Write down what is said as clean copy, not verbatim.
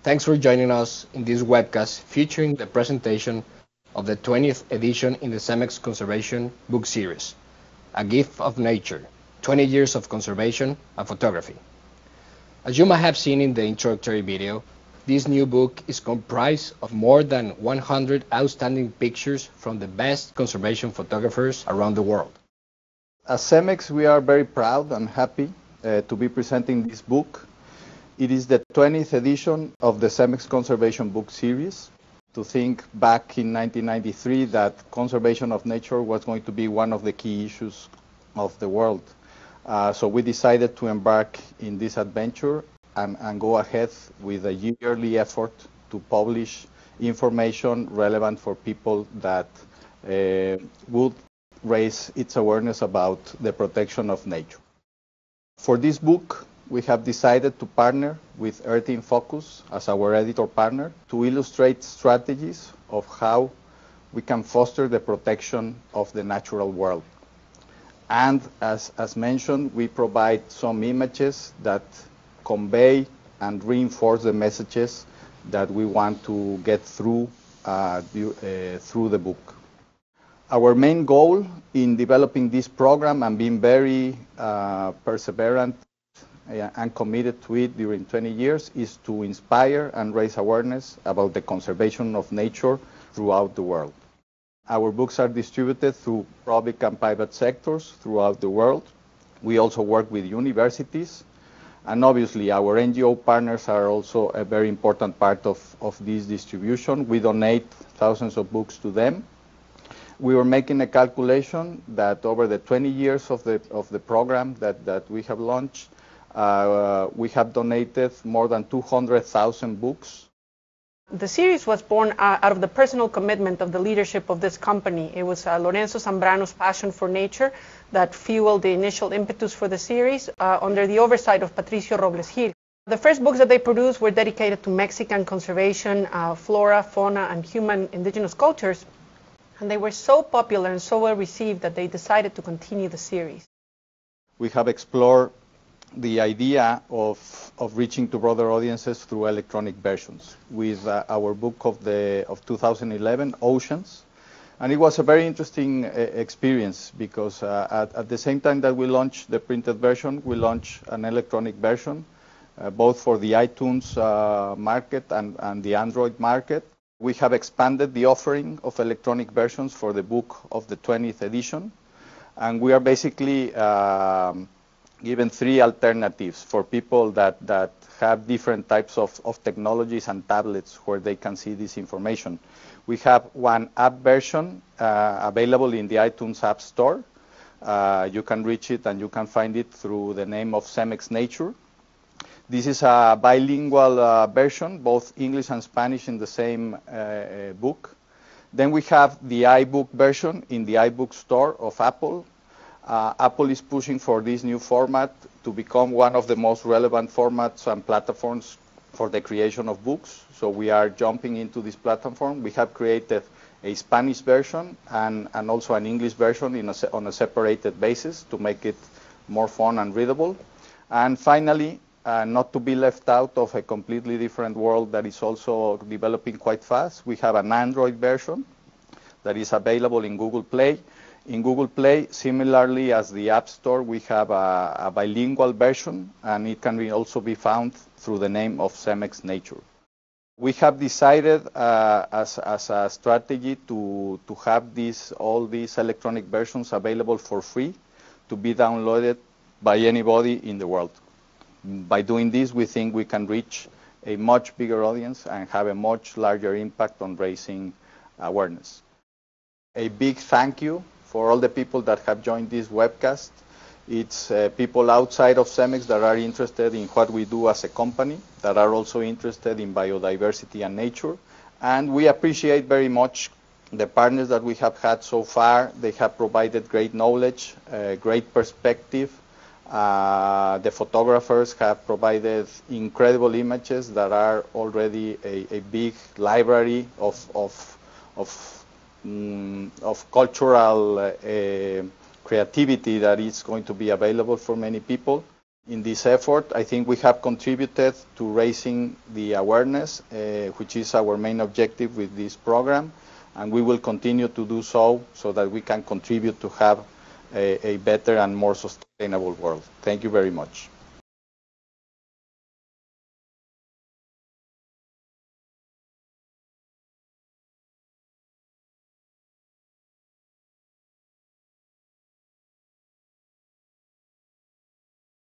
Thanks for joining us in this webcast featuring the presentation of the 20th edition in the CEMEX Conservation book series, A Gift of Nature, 20 Years of Conservation and Photography. As you might have seen in the introductory video, this new book is comprised of more than 100 outstanding pictures from the best conservation photographers around the world. As CEMEX, we are very proud and happy to be presenting this book. It is the 20th edition of the CEMEX Conservation book series. To think back in 1993 that conservation of nature was going to be one of the key issues of the world. So we decided to embark in this adventure and go ahead with a yearly effort to publish information relevant for people that would raise its awareness about the protection of nature. For this book, we have decided to partner with Earth in Focus as our editor partner to illustrate strategies of how we can foster the protection of the natural world. And as mentioned, we provide some images that convey and reinforce the messages that we want to get through the book. Our main goal in developing this program and being very perseverant and committed to it during 20 years is to inspire and raise awareness about the conservation of nature throughout the world. Our books are distributed through public and private sectors throughout the world. We also work with universities, and obviously our NGO partners are also a very important part of this distribution. We donate thousands of books to them. We were making a calculation that over the 20 years of the program that we have launched, we have donated more than 200,000 books. The series was born out of the personal commitment of the leadership of this company. It was Lorenzo Zambrano's passion for nature that fueled the initial impetus for the series under the oversight of Patricio Robles Gil. The first books that they produced were dedicated to Mexican conservation, flora, fauna, and human indigenous cultures. And they were so popular and so well received that they decided to continue the series. We have explored the idea of reaching to broader audiences through electronic versions with our book of 2011, Oceans. And it was a very interesting experience because at the same time that we launched the printed version, we launched an electronic version, both for the iTunes market and the Android market. We have expanded the offering of electronic versions for the book of the 20th edition. And we are basically given three alternatives for people that have different types of technologies and tablets where they can see this information. We have one app version available in the iTunes App Store. You can reach it and you can find it through the name of CEMEX Nature. This is a bilingual version, both English and Spanish in the same book. Then we have the iBook version in the iBook store of Apple. Apple is pushing for this new format to become one of the most relevant formats and platforms for the creation of books. So we are jumping into this platform. We have created a Spanish version and also an English version on a separated basis to make it more fun and readable. And finally, not to be left out of a completely different world that is also developing quite fast, we have an Android version that is available in Google Play. In Google Play, similarly as the App Store, we have a bilingual version, and it can also be found through the name of CEMEX Nature. We have decided as a strategy to have all these electronic versions available for free to be downloaded by anybody in the world. By doing this, we think we can reach a much bigger audience and have a much larger impact on raising awareness. A big thank you for all the people that have joined this webcast. It's people outside of CEMEX that are interested in what we do as a company, that are also interested in biodiversity and nature. And we appreciate very much the partners that we have had so far. They have provided great knowledge, great perspective. The photographers have provided incredible images that are already a big library of cultural creativity that is going to be available for many people. In this effort, I think we have contributed to raising the awareness, which is our main objective with this program, and we will continue to do so that we can contribute to have a better and more sustainable world. Thank you very much.